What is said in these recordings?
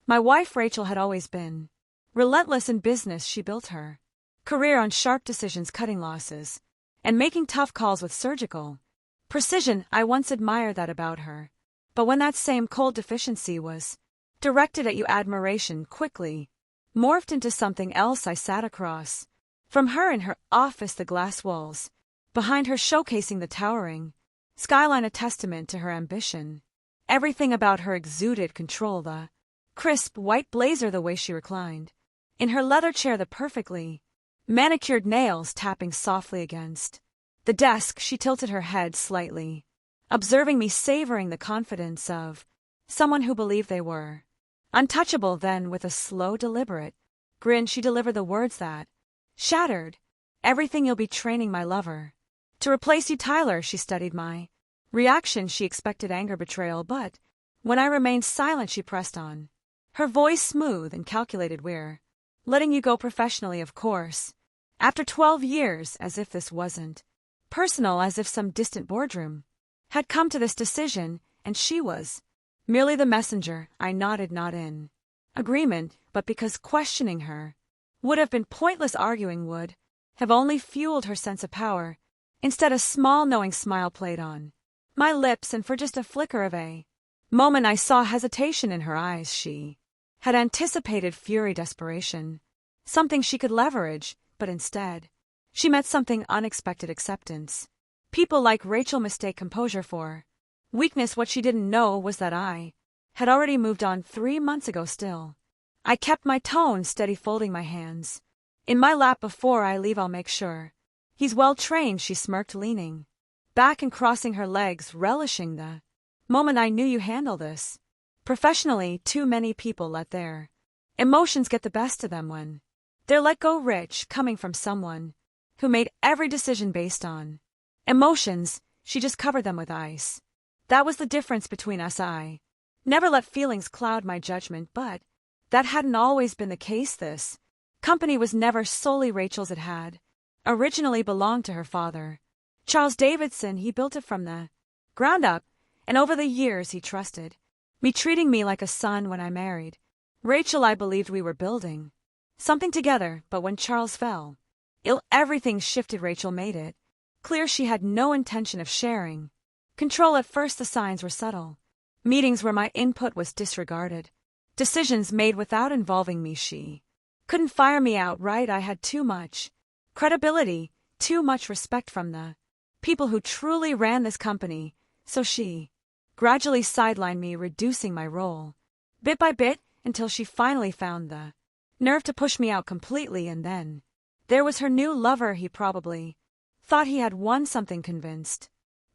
My wife Rachel had always been relentless in business. She built her career on sharp decisions, cutting losses, and making tough calls with surgical precision. I once admired that about her. But when that same cold deficiency was directed at you, admiration quickly morphed into something else. I sat across from her in her office, the glass walls behind her showcasing the towering skyline, a testament to her ambition. Everything about her exuded control, the crisp white blazer, the way she reclined in her leather chair, the perfectly manicured nails tapping softly against the desk. She tilted her head slightly, observing me, savoring the confidence of someone who believed they were untouchable. Then, with a slow, deliberate grin, she delivered the words that shattered everything. You'll be training my lover to replace you, Tyler. She studied my reaction. She expected anger, betrayal, but when I remained silent, she pressed on, her voice smooth and calculated. We're letting you go professionally, of course. After 12 years, as if this wasn't personal, as if some distant boardroom had come to this decision, and she was merely the messenger. I nodded, not in agreement, but because questioning her would have been pointless. Arguing would have only fueled her sense of power. Instead, a small, knowing smile played on my lips, and for just a flicker of a moment I saw hesitation in her eyes. She had anticipated fury, desperation, something she could leverage, but instead she met something unexpected: acceptance. People like Rachel mistake composure for weakness. What she didn't know was that I had already moved on 3 months ago. Still, I kept my tone steady, folding my hands in my lap. Before I leave, I'll make sure he's well trained. She smirked, leaning back and crossing her legs, relishing the moment. I knew you handle this professionally. Too many people let their emotions get the best of them when they're let go. Rich, coming from someone who made every decision based on emotions, she just covered them with ice. That was the difference between us. I never let feelings cloud my judgment, but that hadn't always been the case. This company was never solely Rachel's. It had originally belonged to her father, Charles Davidson. He built it from the ground up, and over the years he trusted me, treating me like a son. When I married Rachel, I believed we were building something together, but when Charles fell ill, everything shifted. Rachel made it clear she had no intention of sharing control. At first, the signs were subtle. Meetings where my input was disregarded, decisions made without involving me. She couldn't fire me outright. I had too much credibility, too much respect from the people who truly ran this company, so she gradually sidelined me, reducing my role bit by bit until she finally found the nerve to push me out completely. And then there was her new lover. He probably thought he had won something, convinced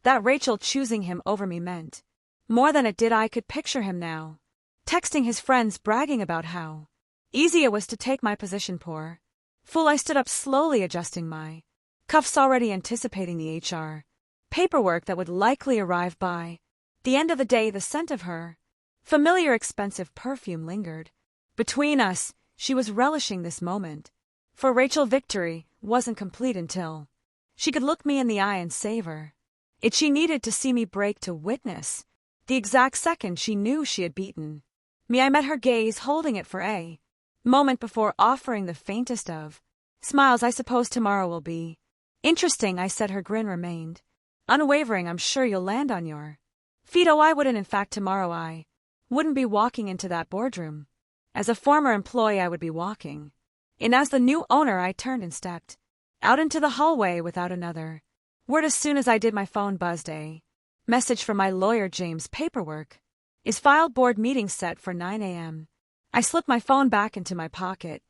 that Rachel choosing him over me meant more than it did. I could picture him now, texting his friends, bragging about how easy it was to take my position. Poor fool. I stood up slowly, adjusting my cuffs, already anticipating the HR paperwork that would likely arrive by the end of the day. The scent of her familiar, expensive perfume lingered between us. She was relishing this moment. For Rachel, victory wasn't complete until she could look me in the eye and savor it. She needed to see me break to witness the exact second she knew she had beaten me. I met her gaze, holding it for a moment before offering the faintest of smiles. I suppose tomorrow will be interesting, I said. Her grin remained unwavering. I'm sure you'll land on your feet. Oh, I wouldn't. In fact, tomorrow I wouldn't be walking into that boardroom. As a former employee, I would be walking in as the new owner. I turned and stepped out into the hallway without another word. As soon as I did, my phone buzzed. A message from my lawyer. James, paperwork is filed. Board meeting set for 9 a.m. I slipped my phone back into my pocket,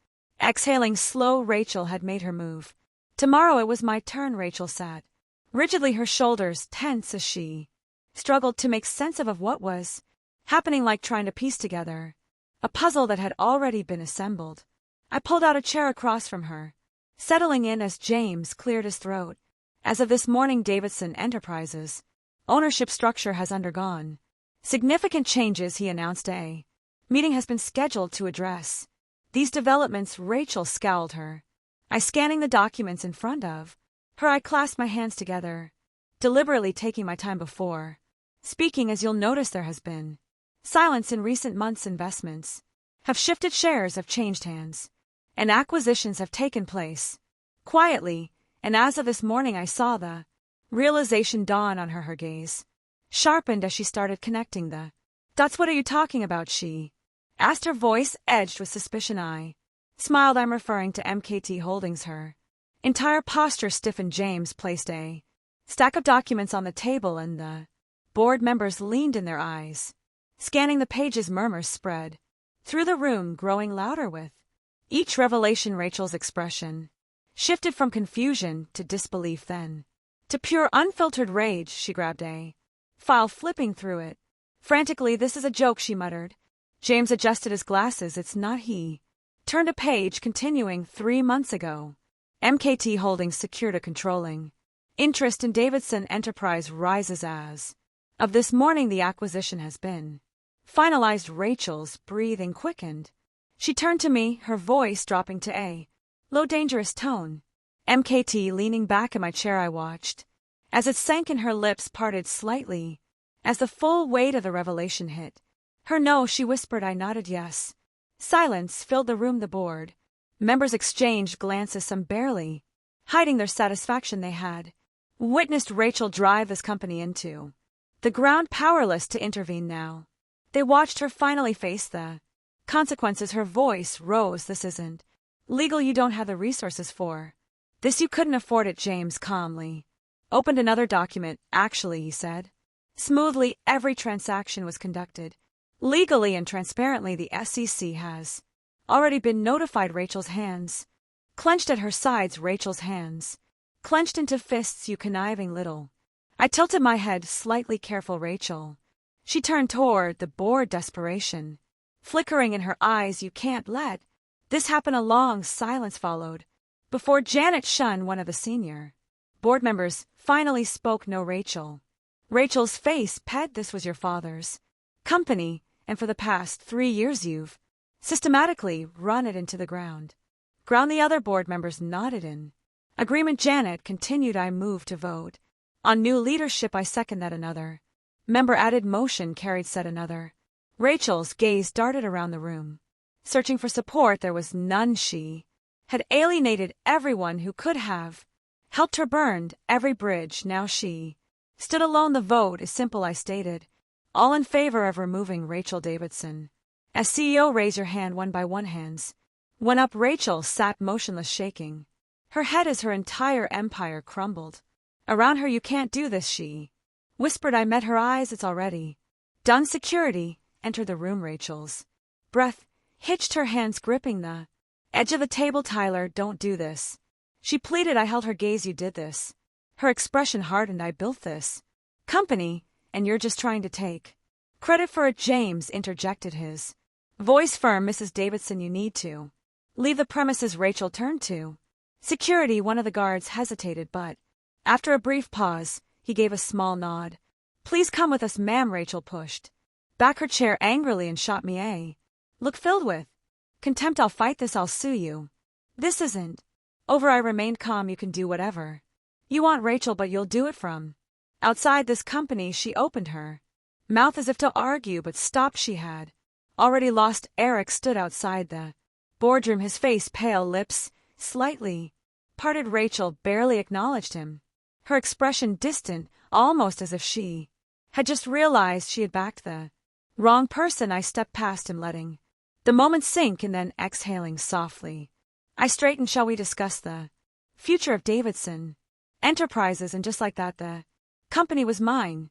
exhaling slow. Rachel had made her move. Tomorrow it was my turn. Rachel sat rigidly, her shoulders tense as she struggled to make sense of what was happening, like trying to piece together a puzzle that had already been assembled. I pulled out a chair across from her, settling in as James cleared his throat. As of this morning, Davidson Enterprises ownership structure has undergone significant changes, he announced. A meeting has been scheduled to address these developments. Rachel scowled, her eyes scanning the documents in front of her. I clasped my hands together, deliberately taking my time before speaking. As you'll notice, there has been silence in recent months. Investments have shifted, shares have changed hands, and acquisitions have taken place. Quietly, and as of this morning I saw the realization dawn on her. Her gaze sharpened as she started connecting the dots. What are you talking about? She asked, her voice edged with suspicion. I smiled. I'm referring to MKT Holdings. Her entire posture stiffened. James placed a stack of documents on the table, and the board members leaned in, their eyes scanning the pages. Murmurs spread through the room, growing louder with each revelation. Rachel's expression shifted from confusion to disbelief, then to pure unfiltered rage. She grabbed a file, flipping through it frantically. This is a joke, she muttered. James adjusted his glasses. It's not. He turned a page, continuing. 3 months ago, MKT Holdings secured a controlling interest in Davidson Enterprise rises. As of this morning, the acquisition has been finalized. Rachel's breathing quickened. She turned to me, her voice dropping to a low, dangerous tone. MKT. Leaning back in my chair, I watched as it sank in. Her lips parted slightly as the full weight of the revelation hit her. No, she whispered. I nodded yes. Silence filled the room. The board members exchanged glances, some barely hiding their satisfaction. They had witnessed Rachel drive this company into the ground, powerless to intervene. Now they watched her finally face the consequences. Her voice rose. This isn't legal. You don't have the resources for this. You couldn't afford it. James calmly opened another document. Actually, he said smoothly, every transaction was conducted legally and transparently. The SEC has already been notified. Rachel's hands clenched at her sides. Rachel's hands clenched into fists. You conniving little. I tilted my head slightly. Careful, Rachel. She turned toward the board, desperation flickering in her eyes. You can't let this happen. A long silence followed before Janet Shun, one of the senior board members, finally spoke. No, Rachel. Rachel's face ped. This was your father's company, and for the past 3 years you've systematically run it into the ground. The other board members nodded in agreement. Janet continued. I move to vote on new leadership. I second that. Another member added. Motion carried, said another. Rachel's gaze darted around the room, searching for support. There was none. She had alienated everyone who could have helped her, burned every bridge. Now she stood alone. The vote is simple, I stated. All in favor of removing Rachel Davidson as CEO, raise your hand. One by one, hands went up. Rachel sat motionless, shaking her head as her entire empire crumbled around her. You can't do this, she whispered. I met her eyes. It's already done. Security entered the room. Rachel's breath hitched, her hands gripping the edge of the table. Tyler, don't do this, she pleaded. I held her gaze. You did this. Her expression hardened. I built this company, and you're just trying to take credit for it. James interjected, his voice firm. Mrs. Davidson, you need to leave the premises. Rachel turned to security. One of the guards hesitated, but after a brief pause, he gave a small nod. Please come with us, ma'am. Rachel pushed back her chair angrily and shot me a look filled with contempt. I'll fight this. I'll sue you. This isn't over. I remained calm. You can do whatever you want, Rachel, but you'll do it from outside this company. She opened her mouth as if to argue, but stopped. She had already lost. Eric stood outside the boardroom, his face pale, lips slightly parted. Rachel barely acknowledged him, her expression distant, almost as if she had just realized she had backed the wrong person. I stepped past him, letting the moment sink, and then exhaling softly, I straightened. Shall we discuss the future of Davidson Enterprises? And just like that, the company was mine.